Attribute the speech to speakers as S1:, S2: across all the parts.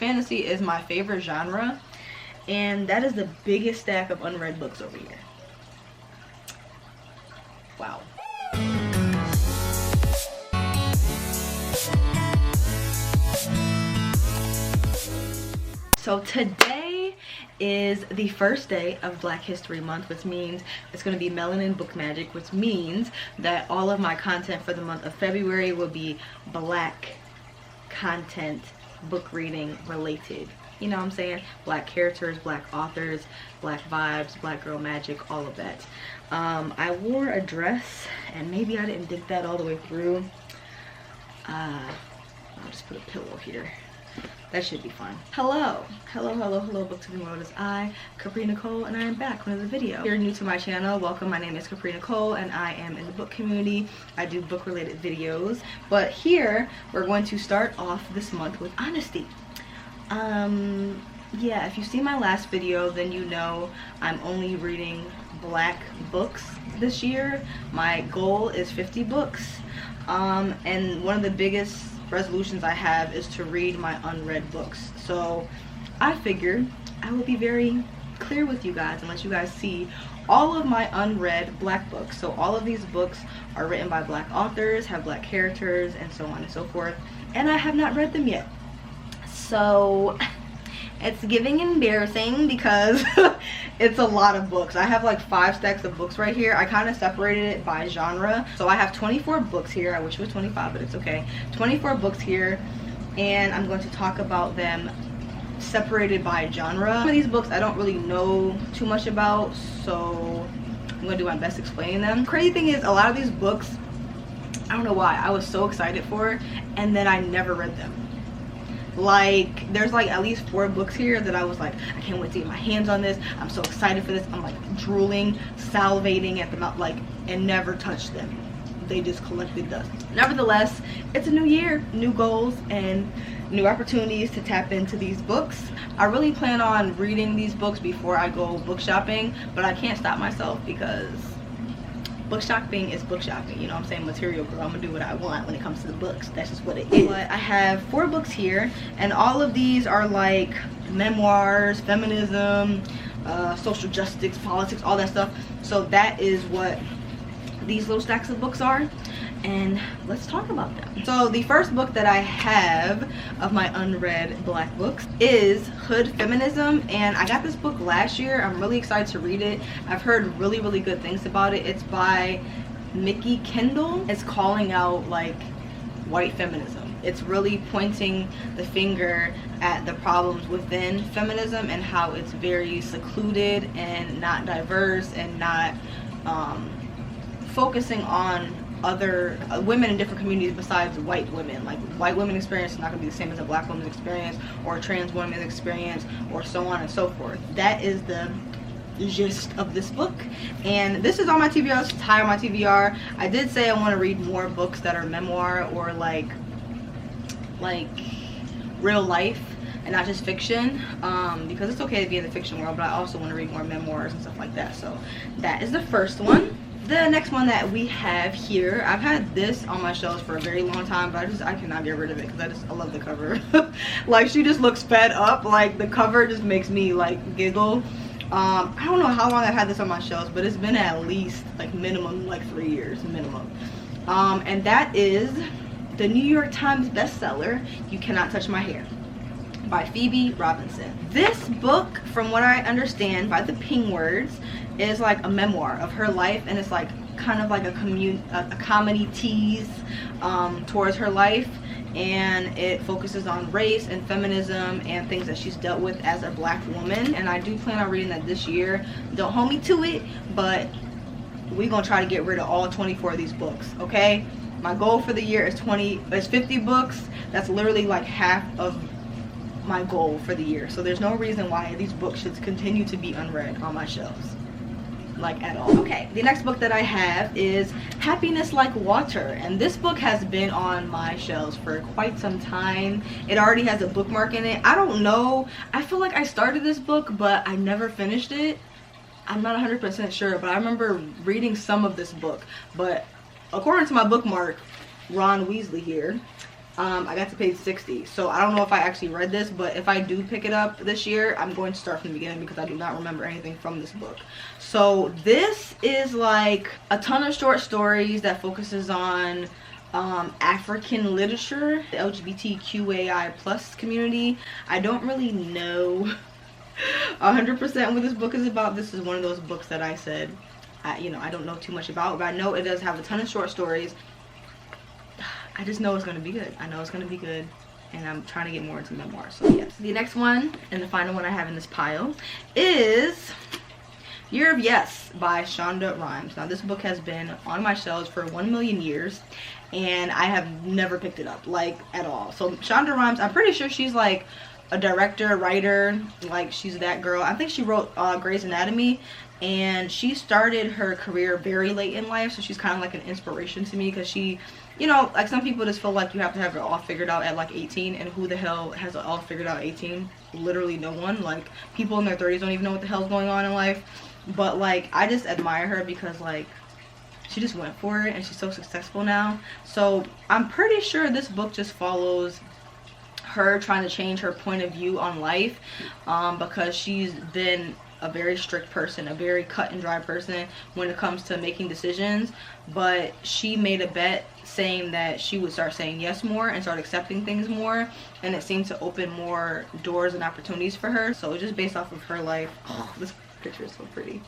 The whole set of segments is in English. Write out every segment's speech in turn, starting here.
S1: fantasy is my favorite genre, and that is the biggest stack of unread books over here. Wow. So today is the first day of Black History Month, which means it's going to be Melanin Book Magic, which means that all of my content for the month of February will be Black content, book reading related. You know what I'm saying? Black characters, Black authors, Black vibes, Black girl magic, all of that. I wore a dress, and maybe I didn't dig that all the way through. I'll just put a pillow here. That should be fun. Hello, book to the world. It's I, Capri Nicole, and I am back with another video. If you're new to my channel, welcome. My name is Capri Nicole, and I am in the book community. I do book related videos, but here we're going to start off this month with honesty. Yeah, if you've seen my last video, then you know I'm only reading Black books this year. My goal is 50 books, and one of the biggest resolutions I have is to read my unread books. So I figured I will be very clear with you guys and let you guys see all of my unread Black books. So all of these books are written by Black authors, have Black characters, and so on and so forth, and I have not read them yet. So it's giving embarrassing because it's a lot of books. I have like 5 stacks of books right here. I kind of separated it by genre. So I have 24 books here. I wish it was 25, but it's okay. 24 books here, and I'm going to talk about them separated by genre. Some of these books I don't really know too much about, so I'm going to do my best explaining them. Crazy thing is, a lot of these books, I don't know why, I was so excited for, and then I never read them. Like, there's like at least 4 books here that I was like, I can't wait to get my hands on this. I'm so excited for this. I'm like drooling, salivating at the mouth, like, and never touched them. They just collected dust. Nevertheless, it's a new year, new goals, and new opportunities to tap into these books. I really plan on reading these books before I go book shopping, but I can't stop myself because book shopping is book shopping, you know what I'm saying? Material girl, I'm gonna do what I want when it comes to the books. That's just what it is. But I have 4 books here, and all of these are like memoirs, feminism, social justice, politics, all that stuff. So that is what these little stacks of books are, and let's talk about them. So the first book that I have of my unread Black books is Hood Feminism, and I got this book last year. I'm really excited to read it. I've heard really good things about it. It's by Mickey Kendall. It's calling out like white feminism. It's really pointing the finger at the problems within feminism and how it's very secluded and not diverse and not focusing on other women in different communities besides white women. Like, white women experience is not going to be the same as a Black woman's experience or a trans woman's experience or so on and so forth. That is the gist of this book, and this is on my TBR. It's high on my TBR. I did say I want to read more books that are memoir or like real life and not just fiction, because it's okay to be in the fiction world, but I also want to read more memoirs and stuff like that. So that is the first one. The next one that we have here, I've had this on my shelves for a very long time, but I cannot get rid of it because I love the cover. Like, she just looks fed up. Like, the cover just makes me like giggle. I don't know how long I've had this on my shelves, but it's been at least like minimum like 3 years minimum. And that is the New York Times bestseller, You Cannot Touch My Hair, by Phoebe Robinson. This book, from what I understand by the ping words, is like a memoir of her life, and it's like kind of like a comedy tease towards her life, and it focuses on race and feminism and things that she's dealt with as a Black woman. And I do plan on reading that this year. Don't hold me to it, but we're gonna try to get rid of all 24 of these books, okay? My goal for the year is 50 books. That's literally like half of my goal for the year. So there's no reason why these books should continue to be unread on my shelves, like at all. Okay, the next book that I have is Happiness Like Water, and this book has been on my shelves for quite some time. It already has a bookmark in it. I don't know, I feel like I started this book but I never finished it. I'm not 100% sure, but I remember reading some of this book. But according to my bookmark, Ron Weasley here, I got to page 60. So I don't know if I actually read this, but if I do pick it up this year, I'm going to start from the beginning because I do not remember anything from this book. So this is like a ton of short stories that focuses on African literature, the LGBTQAI plus community. I don't really know 100% what this book is about. This is one of those books that I said, I don't know too much about, but I know it does have a ton of short stories. I just know it's going to be good. I know it's going to be good, and I'm trying to get more into memoirs. So yes. The next one, and the final one I have in this pile, is Year of Yes by Shonda Rhimes. Now this book has been on my shelves for 1,000,000 years, and I have never picked it up, like, at all. So Shonda Rhimes, I'm pretty sure she's like a director, writer, like she's that girl. I think she wrote Grey's Anatomy, and she started her career very late in life, so she's kind of like an inspiration to me because she, like some people just feel like you have to have it all figured out at like 18, and who the hell has it all figured out at 18? Literally no one. Like, people in their 30s don't even know what the hell's going on in life. But like, I just admire her because like she just went for it, and she's so successful now. So I'm pretty sure this book just follows her trying to change her point of view on life, because she's been a very strict person, a very cut and dry person when it comes to making decisions. But she made a bet saying that she would start saying yes more and start accepting things more, and it seemed to open more doors and opportunities for her. So just based off of her life, this picture is so pretty,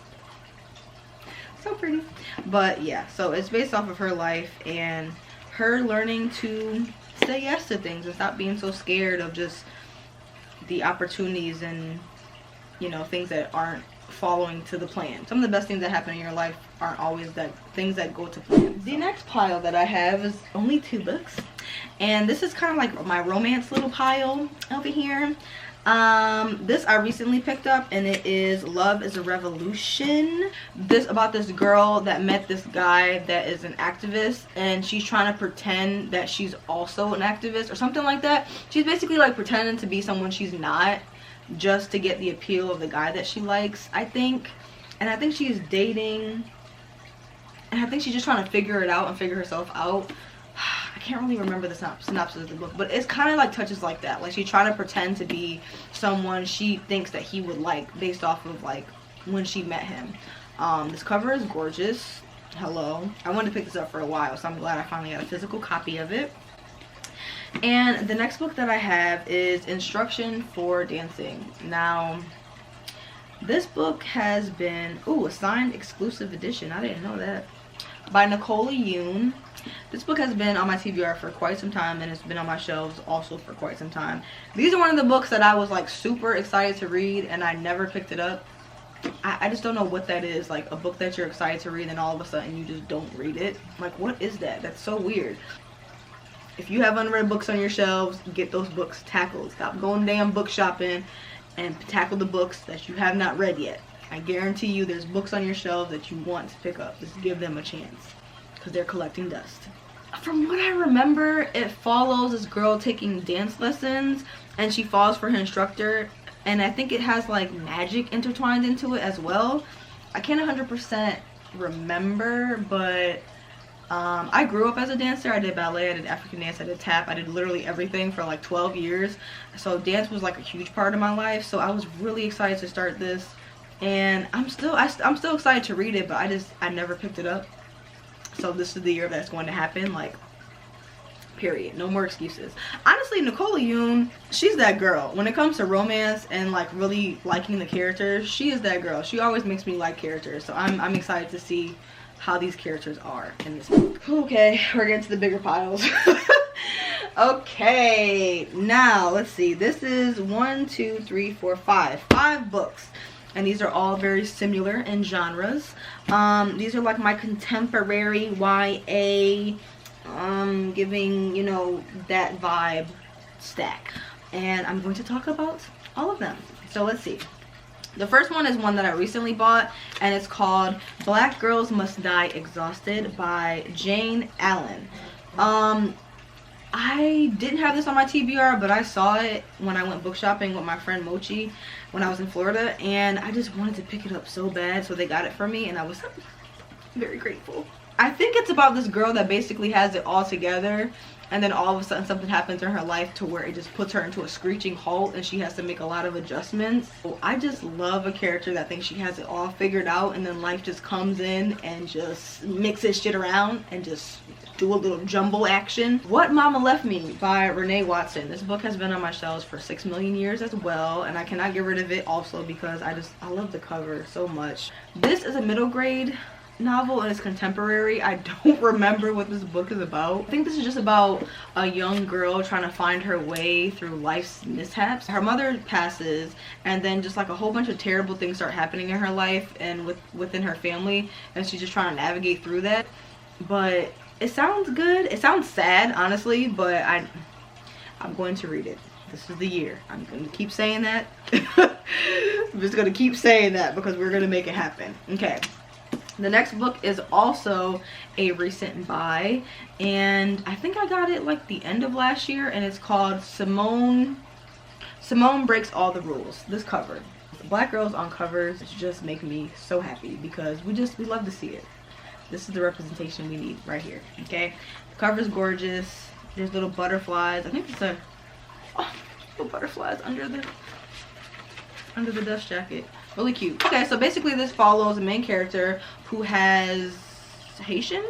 S1: so pretty. But yeah, so it's based off of her life and her learning to say yes to things and stop being so scared of just the opportunities and things that aren't following to the plan. Some of the best things that happen in your life aren't always that things that go to plan. The next pile that I have is only 2 books, and this is kind of like my romance little pile over here. This I recently picked up, and it is Love is a Revolution. This about this girl that met this guy that is an activist, and she's trying to pretend that she's also an activist or something like that. She's basically like pretending to be someone she's not, just to get the appeal of the guy that she likes, I think. And I think she's dating, and I think she's just trying to figure it out and figure herself out. I can't really remember the synopsis of the book, but it's kind of like touches like that. Like, she's trying to pretend to be someone she thinks that he would like based off of like when she met him. This cover is gorgeous. Hello. I wanted to pick this up for a while, so I'm glad I finally got a physical copy of it. And the next book that I have is Instruction for Dancing. Now, this book has been, a signed exclusive edition. I didn't know that. By Nicola Yoon. This book has been on my TBR for quite some time, and it's been on my shelves also for quite some time. These are one of the books that I was like super excited to read, and I never picked it up. I just don't know what that is. Like, a book that you're excited to read and all of a sudden you just don't read it. Like, what is that? That's so weird. If you have unread books on your shelves, get those books tackled. Stop going damn book shopping and tackle the books that you have not read yet. I guarantee you there's books on your shelves that you want to pick up. Just give them a chance, because they're collecting dust. From what I remember, it follows this girl taking dance lessons, and she falls for her instructor, and I think it has like magic intertwined into it as well. I can't 100% remember, but I grew up as a dancer. I did ballet, I did African dance, I did tap, I did literally everything for like 12 years. So dance was like a huge part of my life. So I was really excited to start this, and I'm still excited to read it, but I never picked it up. So this is the year that's going to happen, like, period. No more excuses. Honestly, Nicola Yoon, she's that girl. When it comes to romance and like really liking the characters, she is that girl. She always makes me like characters. So I'm excited to see how these characters are in this book. Okay, we're getting to the bigger piles. Okay, now let's see. This is 5 books, and these are all very similar in genres. These are like my contemporary YA, giving, that vibe stack, and I'm going to talk about all of them. So let's see. The first one is one that I recently bought, and it's called Black Girls Must Die Exhausted by Jane Allen. I didn't have this on my TBR, but I saw it when I went book shopping with my friend Mochi when I was in Florida, and I just wanted to pick it up so bad, so they got it for me, and I was very grateful. I think it's about this girl that basically has it all together, and then all of a sudden something happens in her life to where it just puts her into a screeching halt and she has to make a lot of adjustments. So I just love a character that thinks she has it all figured out, and then life just comes in and just mixes shit around and just do a little jumble action. What Mama Left Me by Renee Watson. This book has been on my shelves for 6 million years as well, and I cannot get rid of it also because I love the cover so much. This is a middle grade novel and it's contemporary. I don't remember what this book is about. I think this is just about a young girl trying to find her way through life's mishaps. Her mother passes, and then just like a whole bunch of terrible things start happening in her life and within her family, and she's just trying to navigate through that. But it sounds good. It sounds sad, honestly, but I'm going to read it. This is the year. I'm going to keep saying that. I'm just going to keep saying that because we're going to make it happen. Okay. The next book is also a recent buy, and I think I got it like the end of last year, and it's called Simone Breaks All the Rules. This cover. Black girls on covers just make me so happy because we love to see it. This is the representation we need right here. Okay, the cover is gorgeous. There's little butterflies. I think it's little butterflies under the dust jacket. Really cute. Okay, so basically this follows a main character who has Haitian?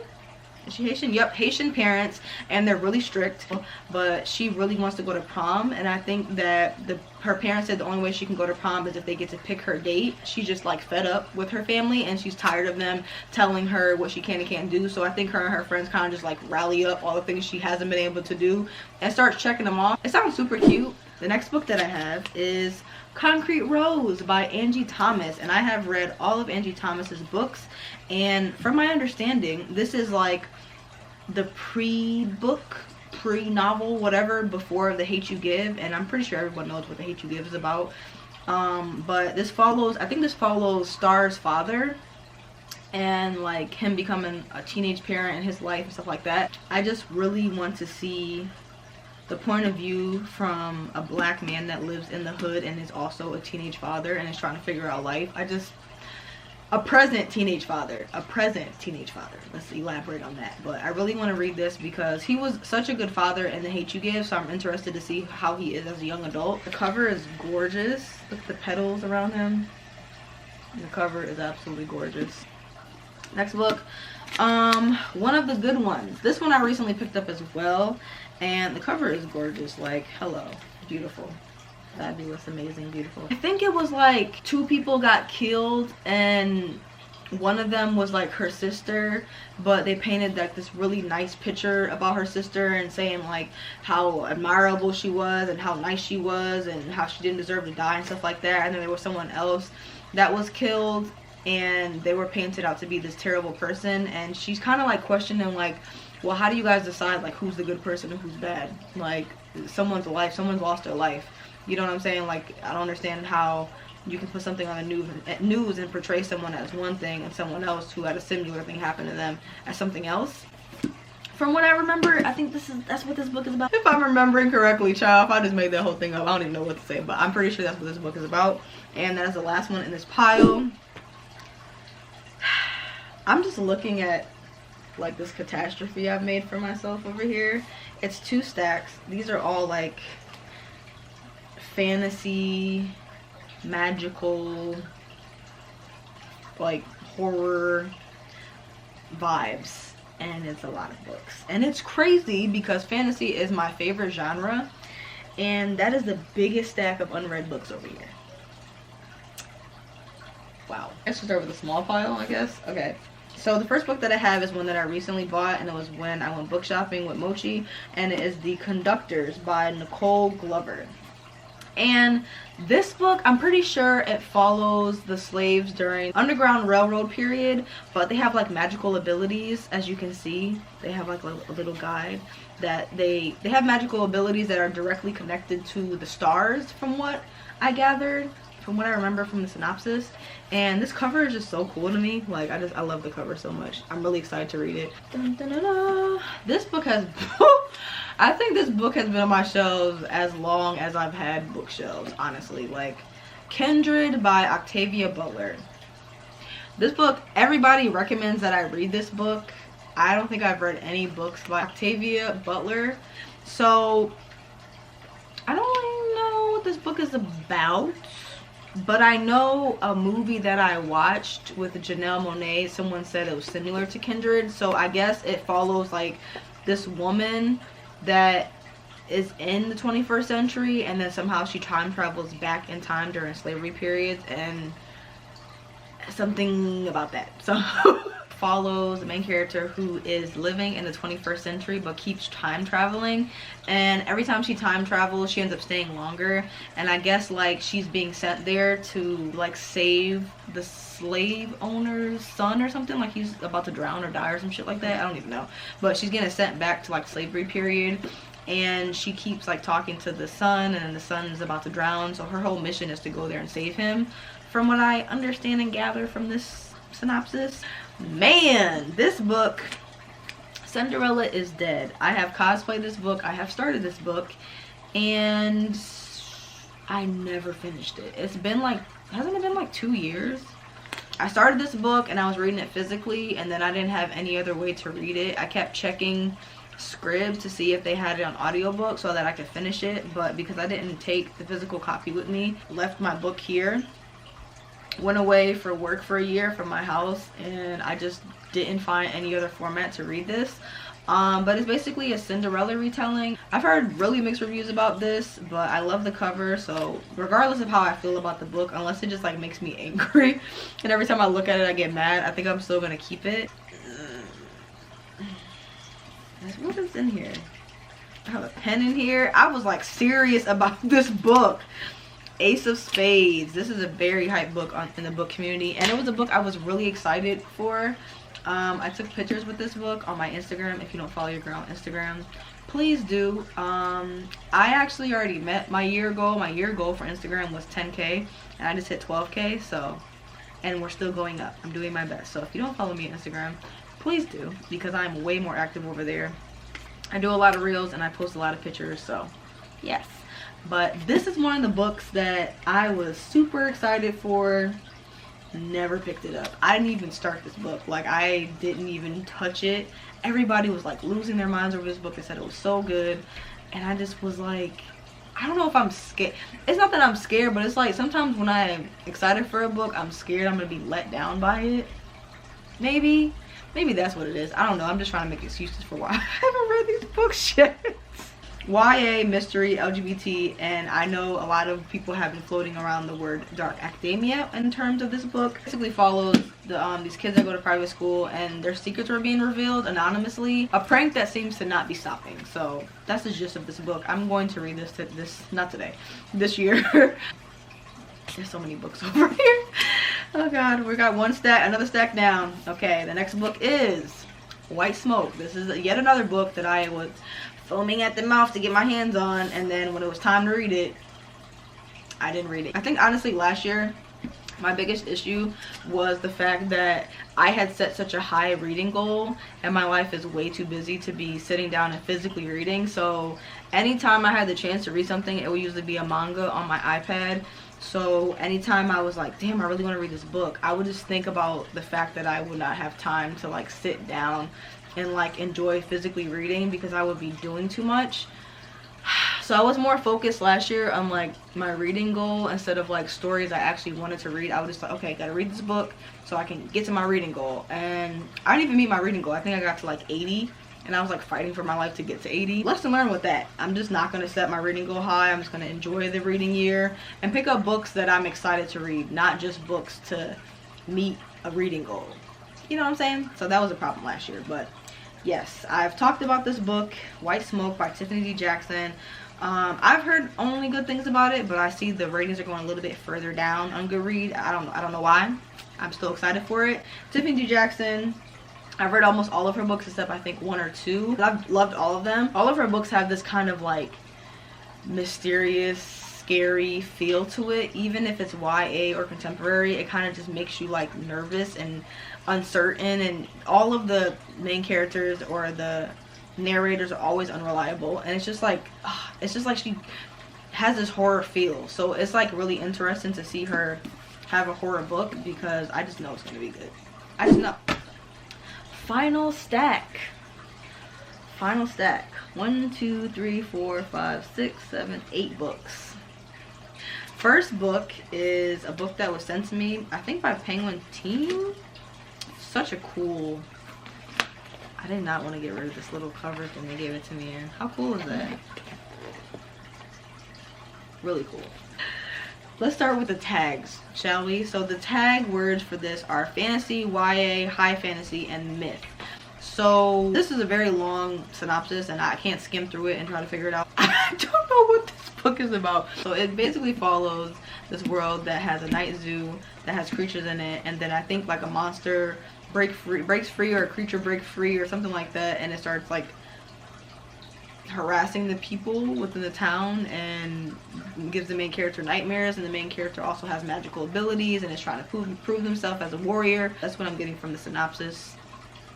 S1: Is she Haitian? Yep, Haitian parents, and they're really strict, but she really wants to go to prom, and I think that her parents said the only way she can go to prom is if they get to pick her date. She's just like fed up with her family, and she's tired of them telling her what she can and can't do. So I think her and her friends kind of just like rally up all the things she hasn't been able to do and start checking them off. It sounds super cute. The next book that I have is Concrete Rose by Angie Thomas, and I have read all of Angie Thomas's books, and from my understanding this is like the pre-novel, whatever, before The Hate You Give, and I'm pretty sure everyone knows what The Hate You Give is about. But this follows, I think this follows Star's father and like him becoming a teenage parent in his life and stuff like that. I just really want to see the point of view from a black man that lives in the hood and is also a teenage father and is trying to figure out life. A present teenage father. Let's elaborate on that. But I really want to read this because he was such a good father in The Hate You Give, so I'm interested to see how he is as a young adult. The cover is gorgeous. Look at the petals around him. The cover is absolutely gorgeous. Next book, One of the Good Ones. This one I recently picked up as well, and the cover is gorgeous. Like, hello, beautiful, fabulous, amazing, beautiful. I think it was like 2 people got killed, and one of them was like her sister, but they painted like this really nice picture about her sister and saying like how admirable she was and how nice she was and how she didn't deserve to die and stuff like that. And then there was someone else that was killed, and they were painted out to be this terrible person, and she's kind of like questioning like, well, how do you guys decide like who's the good person and who's bad? Like, someone's lost their life, you know what I'm saying? Like, I don't understand how you can put something on the news and portray someone as one thing and someone else who had a similar thing happen to them as something else. From what I remember, I think that's what this book is about. If I'm remembering correctly, child, if I just made that whole thing up, I don't even know what to say, but I'm pretty sure that's what this book is about. And that is the last one in this pile. I'm just looking at like this catastrophe I've made for myself over here. It's 2 stacks. These are all like fantasy, magical, like horror vibes, and it's a lot of books. And it's crazy because fantasy is my favorite genre, and that is the biggest stack of unread books over here. Wow. Let's start with a small pile, I guess. Okay. So the first book that I have is one that I recently bought, and it was when I went book shopping with Mochi, and it is The Conductors by Nicole Glover. And this book, I'm pretty sure it follows the slaves during Underground Railroad period, but they have like magical abilities. As you can see, they have like a little guide that they have magical abilities that are directly connected to the stars, from what I gathered, from what I remember from the synopsis. And this cover is just so cool to me. Like, I love the cover so much. I'm really excited to read it. Dun, dun, dun, dun. This book has I think this book has been on my shelves as long as I've had bookshelves, honestly. Like, Kindred by Octavia Butler. This book, everybody recommends that I read this book, I don't think I've read any books by Octavia Butler, so I don't really know what this book is about. But I know a movie that I watched with Janelle Monáe, someone said it was similar to Kindred. So I guess it follows like this woman that is in the 21st century, and then somehow she time travels back in time during slavery periods, and something about that. So follows the main character who is living in the 21st century but keeps time traveling, and every time she time travels she ends up staying longer, and I guess like she's being sent there to like save the slave owner's son or something, like he's about to drown or die or some shit like that. I don't even know, but she's getting sent back to like slavery period, and she keeps like talking to the son, and then the son is about to drown, so her whole mission is to go there and save him, from what I understand and gather from this synopsis. Man, this book, Cinderella is Dead. I have cosplayed this book, I have started this book, and I never finished it. It's been like, hasn't it been like 2 years? I started this book and I was reading it physically, and then I didn't have any other way to read it. I kept checking Scribd to see if they had it on audiobook so that I could finish it, but because I didn't take the physical copy with me, left my book here, went away for work for a year from my house, and I just didn't find any other format to read this. But it's basically a Cinderella retelling. I've heard really mixed reviews about this, but I love the cover, so regardless of how I feel about the book, unless it just like makes me angry and every time I look at it I get mad, I think I'm still gonna keep it. What is in here? I have a pen in here. I was like serious about this book. Ace of Spades. This is a very hype book in the book community, and it was a book I was really excited for. I took pictures with this book on my Instagram. If you don't follow your girl on Instagram, please do. I actually already met my year goal. My year goal for Instagram was 10K, and I just hit 12K, so, and we're still going up. I'm doing my best. So if you don't follow me on Instagram, please do, because I'm way more active over there. I do a lot of reels and I post a lot of pictures, so yes. But this is one of the books that I was super excited for. Never picked it up. I didn't even start this book. Like, I didn't even touch it. Everybody was like losing their minds over this book. They said it was so good, and I just was like, I don't know if I'm scared. It's not that I'm scared, but it's like sometimes when I'm excited for a book, I'm scared I'm gonna be let down by it. Maybe that's what it is. I don't know. I'm just trying to make excuses for why I haven't read these books yet. YA, mystery, LGBT, and I know a lot of people have been floating around the word dark academia in terms of this book. Basically follows these kids that go to private school, and their secrets are being revealed anonymously. A prank that seems to not be stopping. So that's the gist of this book. I'm going to read this year. There's so many books over here. Oh god, we got one stack, another stack down. Okay, the next book is White Smoke. This is yet another book that I was foaming at the mouth to get my hands on, and then when it was time to read it, I didn't read it. I think honestly last year my biggest issue was the fact that I had set such a high reading goal, and my life is way too busy to be sitting down and physically reading. So anytime I had the chance to read something, it would usually be a manga on my iPad. So anytime I was like, damn, I really want to read this book, I would just think about the fact that I would not have time to like sit down and like enjoy physically reading because I would be doing too much. So I was more focused last year on like my reading goal instead of like stories I actually wanted to read. I was just like, okay, gotta read this book so I can get to my reading goal. And I didn't even meet my reading goal. I think I got to like 80, and I was like fighting for my life to get to 80. Lesson learned with that. I'm just not gonna set my reading goal high. I'm just gonna enjoy the reading year and pick up books that I'm excited to read, not just books to meet a reading goal. You know what I'm saying? So that was a problem last year. But yes, I've talked about this book, White Smoke by Tiffany D. Jackson. I've heard only good things about it, but I see the ratings are going a little bit further down on Goodread. I don't know why. I'm still excited for it. Tiffany D. Jackson, I've read almost all of her books except I think 1 or 2. I've loved all of them. All of her books have this kind of like mysterious, scary feel to it. Even if it's YA or contemporary, it kind of just makes you like nervous and uncertain, and all of the main characters or the narrators are always unreliable, and it's just like she has this horror feel. So it's like really interesting to see her have a horror book because I just know it's gonna be good. I just know. final stack. Final stack. 1, 2, 3, 4, 5, 6, 7, 8 books. First book is a book that was sent to me, I think by Penguin Team. Such a cool, I did not want to get rid of this little cover thing they gave it to me in. How cool is that? Really cool. Let's start with the tags, shall we? So the tag words for this are fantasy, YA, high fantasy, and myth. So this is a very long synopsis and I can't skim through it and try to figure it out. I don't know what this book is about. So it basically follows this world that has a night zoo that has creatures in it, and then I think like a monster breaks free or a creature breaks free or something like that, and it starts like harassing the people within the town and gives the main character nightmares, and the main character also has magical abilities and is trying to prove himself as a warrior. That's what I'm getting from the synopsis.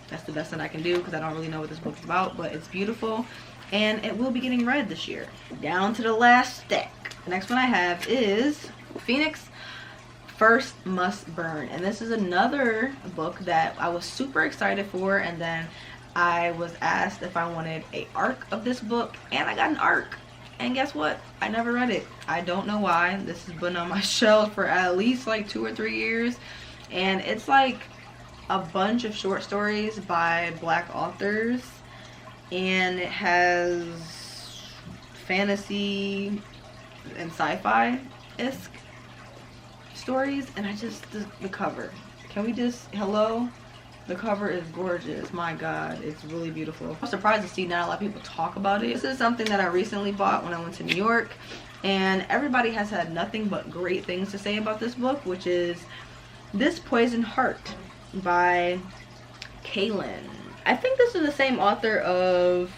S1: That's the best that I can do because I don't really know what this book is about, but it's beautiful and it will be getting read this year. Down to the last stack. The next one I have is Phoenix First Must Burn, and this is another book that I was super excited for, and then I was asked if I wanted an arc of this book, and I got an arc, and guess what? I never read it. I don't know why. This has been on my shelf for at least like 2 or 3 years, and it's like a bunch of short stories by Black authors, and it has fantasy and sci-fi-esque stories, and I just, the cover. Can we just, hello? The cover is gorgeous. My god, it's really beautiful. I'm surprised to see not a lot of people talk about it. This is something that I recently bought when I went to New York, and everybody has had nothing but great things to say about this book, which is This Poisoned Heart by Kaylin. I think this is the same author of,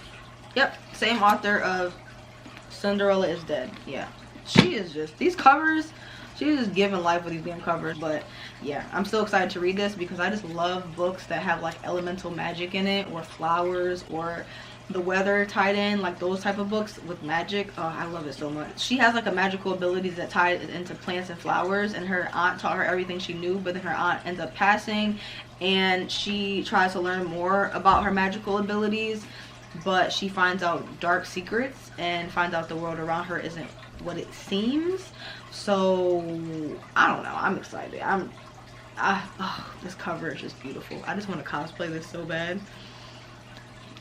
S1: yep, same author of Cinderella is Dead. Yeah, she is just, these covers, she's just giving life with these damn covers. But yeah, I'm so excited to read this because I just love books that have like elemental magic in it, or flowers, or the weather tied in, like those type of books with magic. Oh, I love it so much. She has like a magical abilities that tie into plants and flowers, and her aunt taught her everything she knew, but then her aunt ends up passing and she tries to learn more about her magical abilities, but she finds out dark secrets and finds out the world around her isn't what it seems. So I don't know, I'm excited. Oh, this cover is just beautiful. I just want to cosplay this so bad.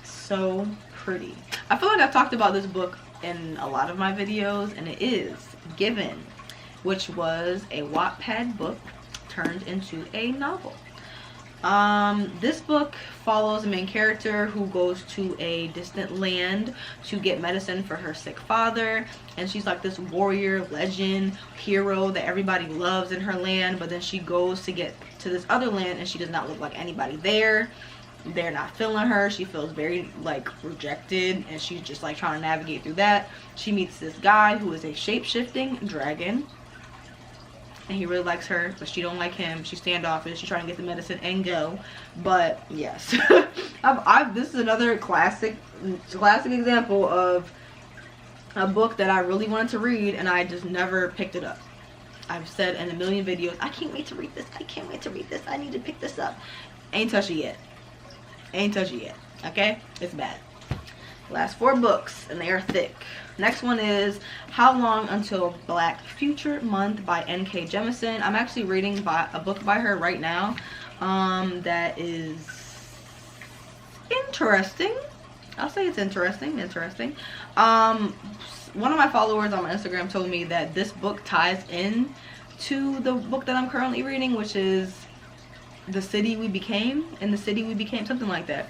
S1: So pretty. I feel like I've talked about this book in a lot of my videos, and it is Given, which was a Wattpad book turned into a novel. This book follows a main character who goes to a distant land to get medicine for her sick father, and she's like this warrior, legend, hero that everybody loves in her land, but then she goes to get to this other land and she does not look like anybody there. They're not feeling her. She feels very like rejected, and she's just like trying to navigate through that. She meets this guy who is a shape-shifting dragon, and he really likes her, but she don't like him. She's standoffish. She's trying to get the medicine and go. But yes, this is another classic example of a book that I really wanted to read and I just never picked it up. I've said in a million videos, I can't wait to read this. I can't wait to read this. I need to pick this up. Ain't touched it yet. Ain't touched it yet. Okay? It's bad. Last 4 books, and they are thick. Next one is How Long Until Black Future Month by N.K. Jemisin. I'm actually reading a book by her right now that is interesting. I'll say it's interesting. One of my followers on my Instagram told me that this book ties in to the book that I'm currently reading, which is The City We Became, something like that.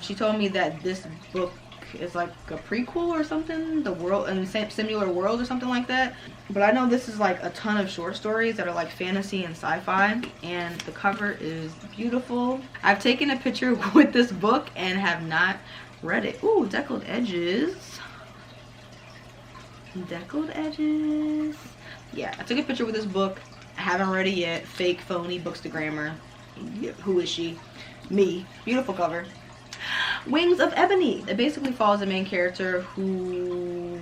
S1: She told me that this book is like a prequel or something, the world and similar world or something like that. But I know this is like a ton of short stories that are like fantasy and sci-fi, and the cover is beautiful. I've taken a picture with this book and have not read it. Ooh, deckled edges. Yeah, I took a picture with this book. I haven't read it yet. Fake, phony, bookstagrammer. Who is she? Me. Beautiful cover. Wings of Ebony. It basically follows the main character who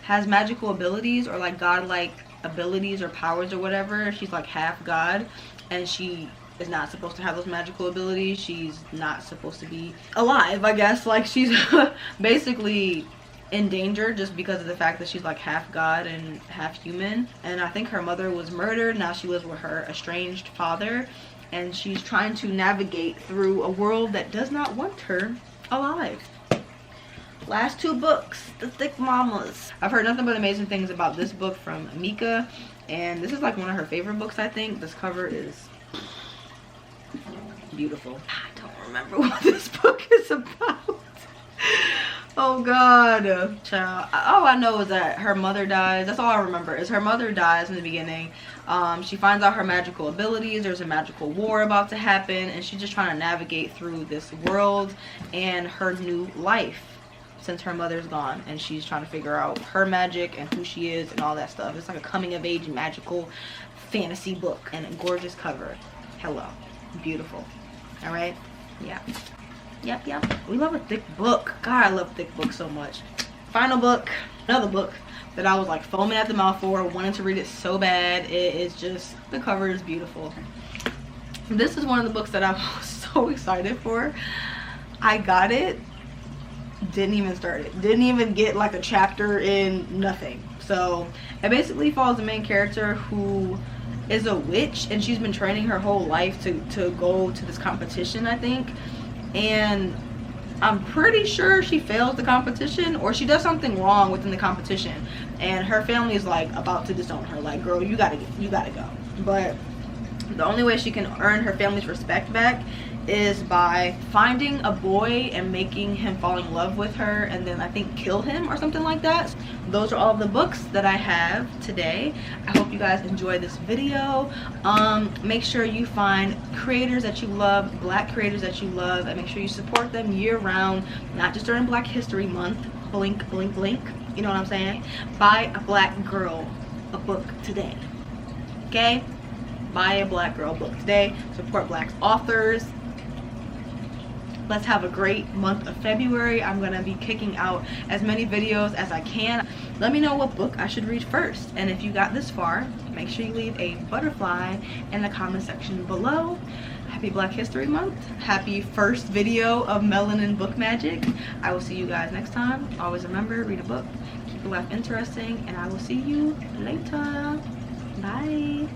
S1: has magical abilities, or like godlike abilities or powers or whatever. She's like half god, and she is not supposed to have those magical abilities. She's not supposed to be alive, I guess. Like, she's basically in danger just because of the fact that she's like half god and half human. And I think her mother was murdered. Now she lives with her estranged father, and she's trying to navigate through a world that does not want her alive. Last 2 books, The Thick Mamas. I've heard nothing but amazing things about this book from Mika, and this is like one of her favorite books, I think. This cover is beautiful. I don't remember what this book is about. Oh god, child. All I know is that her mother dies. That's all I remember, is her mother dies in the beginning. She finds out her magical abilities. There's a magical war about to happen, and she's just trying to navigate through this world and her new life since her mother's gone, and she's trying to figure out her magic and who she is and all that stuff. It's like a coming of age magical fantasy book, and a gorgeous cover. Hello, beautiful. All right, yeah. Yep. We love a thick book. God, I love thick books so much. Final book, another book that I was like foaming at the mouth for, wanting to read it so bad. It is just, the cover is beautiful. This is one of the books that I was so excited for. I got it, didn't even start it. Didn't even get like a chapter in, nothing. So it basically follows the main character who is a witch, and she's been training her whole life to go to this competition, I think. And I'm pretty sure she fails the competition, or she does something wrong within the competition, and her family is like about to disown her, like, girl, you gotta go. But the only way she can earn her family's respect back is by finding a boy and making him fall in love with her, and then I think kill him or something like that. Those are all of the books that I have today. I hope you guys enjoyed this video. Make sure you find creators that you love, black creators that you love, and make sure you support them year round, not just during Black History Month. Blink, blink, blink. You know what I'm saying? Buy a black girl a book today. Okay? Buy a black girl book today. Support black authors. Let's have a great month of February. I'm gonna be kicking out as many videos as I can. Let me know what book I should read first. And if you got this far, make sure you leave a butterfly in the comment section below. Happy Black History Month. Happy first video of Melanin Book Magic. I will see you guys next time. Always remember, read a book, keep your life interesting, and I will see you later. Bye.